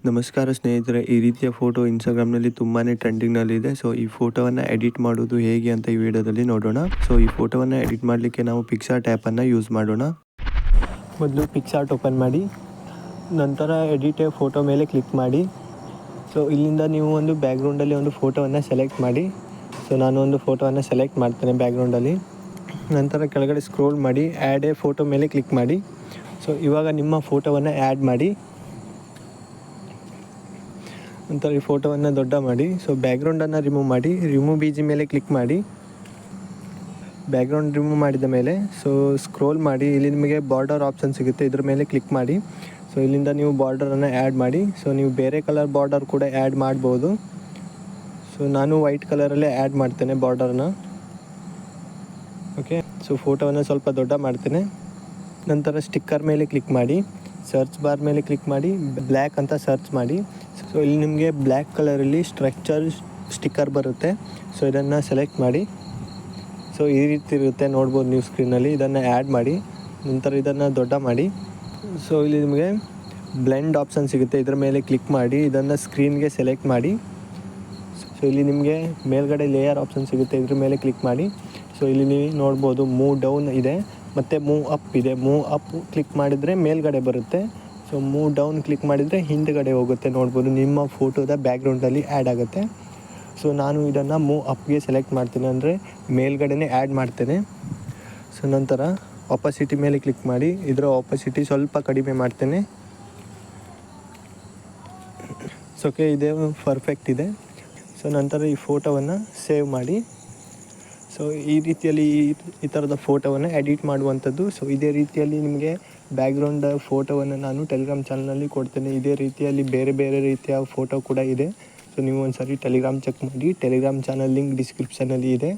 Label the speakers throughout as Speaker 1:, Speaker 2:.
Speaker 1: ನಮಸ್ಕಾರ ಸ್ನೇಹಿತರೆ, ಈ ರೀತಿಯ ಫೋಟೋ ಇನ್ಸ್ಟಾಗ್ರಾಮ್ನಲ್ಲಿ ತುಂಬಾ ಟ್ರೆಂಡಿಂಗ್ನಲ್ಲಿದೆ. ಸೊ ಈ ಫೋಟೋವನ್ನು ಎಡಿಟ್ ಮಾಡೋದು ಹೇಗೆ ಅಂತ ಈ ವಿಡಿಯೋದಲ್ಲಿ ನೋಡೋಣ. ಸೊ ಈ ಫೋಟೋವನ್ನು ಎಡಿಟ್ ಮಾಡಲಿಕ್ಕೆ ನಾವು ಪಿಕ್ಸಾರ್ಟ್ ಆ್ಯಪನ್ನು ಯೂಸ್ ಮಾಡೋಣ. ಮೊದಲು ಪಿಕ್ಸಾರ್ಟ್ ಓಪನ್ ಮಾಡಿ, ನಂತರ ಎಡಿಟ್ ಫೋಟೋ ಮೇಲೆ ಕ್ಲಿಕ್ ಮಾಡಿ. ಸೊ ಇಲ್ಲಿಂದ ನೀವು ಒಂದು ಬ್ಯಾಕ್ಗ್ರೌಂಡಲ್ಲಿ ಒಂದು ಫೋಟೋವನ್ನು ಸೆಲೆಕ್ಟ್ ಮಾಡಿ. ಸೊ ನಾನು ಒಂದು ಫೋಟೋವನ್ನು ಸೆಲೆಕ್ಟ್ ಮಾಡ್ತೇನೆ ಬ್ಯಾಕ್ಗ್ರೌಂಡಲ್ಲಿ. ನಂತರ ಕೆಳಗಡೆ ಸ್ಕ್ರೋಲ್ ಮಾಡಿ ಆ್ಯಡ್ ಎ ಫೋಟೋ ಮೇಲೆ ಕ್ಲಿಕ್ ಮಾಡಿ. ಸೊ ಇವಾಗ ನಿಮ್ಮ ಫೋಟೋವನ್ನು ಆ್ಯಡ್ ಮಾಡಿ. ನಂತರ ಈ ಫೋಟೋವನ್ನು ದೊಡ್ಡ ಮಾಡಿ. ಸೊ ಬ್ಯಾಕ್ಗ್ರೌಂಡನ್ನು ರಿಮೂವ್ ಮಾಡಿ. ರಿಮೂವ್ ಬೀಜಿ ಮೇಲೆ ಕ್ಲಿಕ್ ಮಾಡಿ. ಬ್ಯಾಕ್ಗ್ರೌಂಡ್ ರಿಮೂವ್ ಮಾಡಿದ ಮೇಲೆ ಸೊ ಸ್ಕ್ರೋಲ್ ಮಾಡಿ, ಇಲ್ಲಿ ನಿಮಗೆ ಬಾರ್ಡರ್ ಆಪ್ಷನ್ ಸಿಗುತ್ತೆ, ಇದ್ರ ಮೇಲೆ ಕ್ಲಿಕ್ ಮಾಡಿ. ಸೊ ಇಲ್ಲಿಂದ ನೀವು ಬಾರ್ಡರನ್ನು ಆ್ಯಡ್ ಮಾಡಿ. ಸೊ ನೀವು ಬೇರೆ ಕಲರ್ ಬಾರ್ಡರ್ ಕೂಡ ಆ್ಯಡ್ ಮಾಡ್ಬೋದು. ಸೊ ನಾನು ವೈಟ್ ಕಲರಲ್ಲೇ ಆ್ಯಡ್ ಮಾಡ್ತೇನೆ ಬಾರ್ಡರ್ನ. ಓಕೆ, ಸೊ ಫೋಟೋವನ್ನು ಸ್ವಲ್ಪ ದೊಡ್ಡ ಮಾಡ್ತೇನೆ. ನಂತರ ಸ್ಟಿಕ್ಕರ್ ಮೇಲೆ ಕ್ಲಿಕ್ ಮಾಡಿ. ಸರ್ಚ್ ಬಾರ್ ಮೇಲೆ ಕ್ಲಿಕ್ ಮಾಡಿ, ಬ್ಲ್ಯಾಕ್ ಅಂತ ಸರ್ಚ್ ಮಾಡಿ. ಸೊ ಇಲ್ಲಿ ನಿಮಗೆ ಬ್ಲ್ಯಾಕ್ ಕಲರಲ್ಲಿ ಸ್ಟ್ರಕ್ಚರ್ ಸ್ಟಿಕ್ಕರ್ ಬರುತ್ತೆ. ಸೊ ಇದನ್ನು ಸೆಲೆಕ್ಟ್ ಮಾಡಿ. ಸೊ ಈ ರೀತಿ ಇರುತ್ತೆ, ನೋಡ್ಬೋದು ನೀವು ಸ್ಕ್ರೀನಲ್ಲಿ. ಇದನ್ನು ಆ್ಯಡ್ ಮಾಡಿ. ನಂತರ ಇದನ್ನು ದೊಡ್ಡ ಮಾಡಿ. ಸೊ ಇಲ್ಲಿ ನಿಮಗೆ ಬ್ಲೆಂಡ್ ಆಪ್ಷನ್ ಸಿಗುತ್ತೆ, ಇದರ ಮೇಲೆ ಕ್ಲಿಕ್ ಮಾಡಿ. ಇದನ್ನು ಸ್ಕ್ರೀನ್ಗೆ ಸೆಲೆಕ್ಟ್ ಮಾಡಿ. ಸೊ ಇಲ್ಲಿ ನಿಮಗೆ ಮೇಲ್ಗಡೆ ಲೇಯರ್ ಆಪ್ಷನ್ ಸಿಗುತ್ತೆ, ಇದ್ರ ಮೇಲೆ ಕ್ಲಿಕ್ ಮಾಡಿ. ಸೊ ಇಲ್ಲಿ ನೀವು ನೋಡ್ಬೋದು ಮೂವ್ ಡೌನ್ ಇದೆ ಮತ್ತು ಮೂವ್ ಅಪ್ ಇದೆ. ಮೂವ್ ಅಪ್ ಕ್ಲಿಕ್ ಮಾಡಿದರೆ ಮೇಲ್ಗಡೆ ಬರುತ್ತೆ. ಸೊ ಮೂವ್ ಡೌನ್ ಕ್ಲಿಕ್ ಮಾಡಿದರೆ ಹಿಂದ್ಗಡೆ ಹೋಗುತ್ತೆ, ನೋಡ್ಬೋದು. ನಿಮ್ಮ ಫೋಟೋದ ಬ್ಯಾಕ್ಗ್ರೌಂಡಲ್ಲಿ ಆ್ಯಡ್ ಆಗುತ್ತೆ. ಸೊ ನಾನು ಇದನ್ನು ಮೂವ್ ಅಪ್ಗೆ ಸೆಲೆಕ್ಟ್ ಮಾಡ್ತೀನಿ, ಅಂದರೆ ಮೇಲ್ಗಡೆನೇ ಆ್ಯಡ್ ಮಾಡ್ತೇನೆ. ಸೊ ನಂತರ ಆಪೋಸಿಟಿ ಮೇಲೆ ಕ್ಲಿಕ್ ಮಾಡಿ. ಇದರ ಆಪೋಸಿಟಿ ಸ್ವಲ್ಪ ಕಡಿಮೆ ಮಾಡ್ತೇನೆ. ಸೊ ಓಕೆ, ಇದೆ ಪರ್ಫೆಕ್ಟ್ ಇದೆ. ಸೊ ನಂತರ ಈ ಫೋಟೋವನ್ನು ಸೇವ್ ಮಾಡಿ. ಸೊ ಈ ರೀತಿಯಲ್ಲಿ ಈ ಥರದ ಫೋಟೋವನ್ನು ಎಡಿಟ್ ಮಾಡುವಂಥದ್ದು. ಸೊ ಇದೇ ರೀತಿಯಲ್ಲಿ ನಿಮಗೆ ಬ್ಯಾಕ್ಗ್ರೌಂಡ್ ಫೋಟೋವನ್ನು ನಾನು ಟೆಲಿಗ್ರಾಮ್ ಚಾನಲ್ನಲ್ಲಿ ಕೊಡ್ತೇನೆ. ಇದೇ ರೀತಿಯಲ್ಲಿ ಬೇರೆ ಬೇರೆ ರೀತಿಯ ಫೋಟೋ ಕೂಡ ಇದೆ. ಸೊ ನೀವು ಒಂದು ಸಾರಿ ಟೆಲಿಗ್ರಾಮ್ ಚೆಕ್ ಮಾಡಿ. ಟೆಲಿಗ್ರಾಮ್ ಚಾನಲ್ ಲಿಂಕ್ ಡಿಸ್ಕ್ರಿಪ್ಷನಲ್ಲಿ ಇದೆ.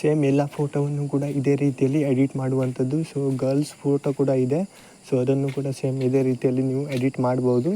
Speaker 1: ಸೇಮ್ ಎಲ್ಲ ಫೋಟೋವನ್ನು ಕೂಡ ಇದೇ ರೀತಿಯಲ್ಲಿ ಎಡಿಟ್ ಮಾಡುವಂಥದ್ದು. ಸೊ ಗರ್ಲ್ಸ್ ಫೋಟೋ ಕೂಡ ಇದೆ. ಸೊ ಅದನ್ನು ಕೂಡ ಸೇಮ್ ಇದೇ ರೀತಿಯಲ್ಲಿ ನೀವು ಎಡಿಟ್ ಮಾಡ್ಬೋದು.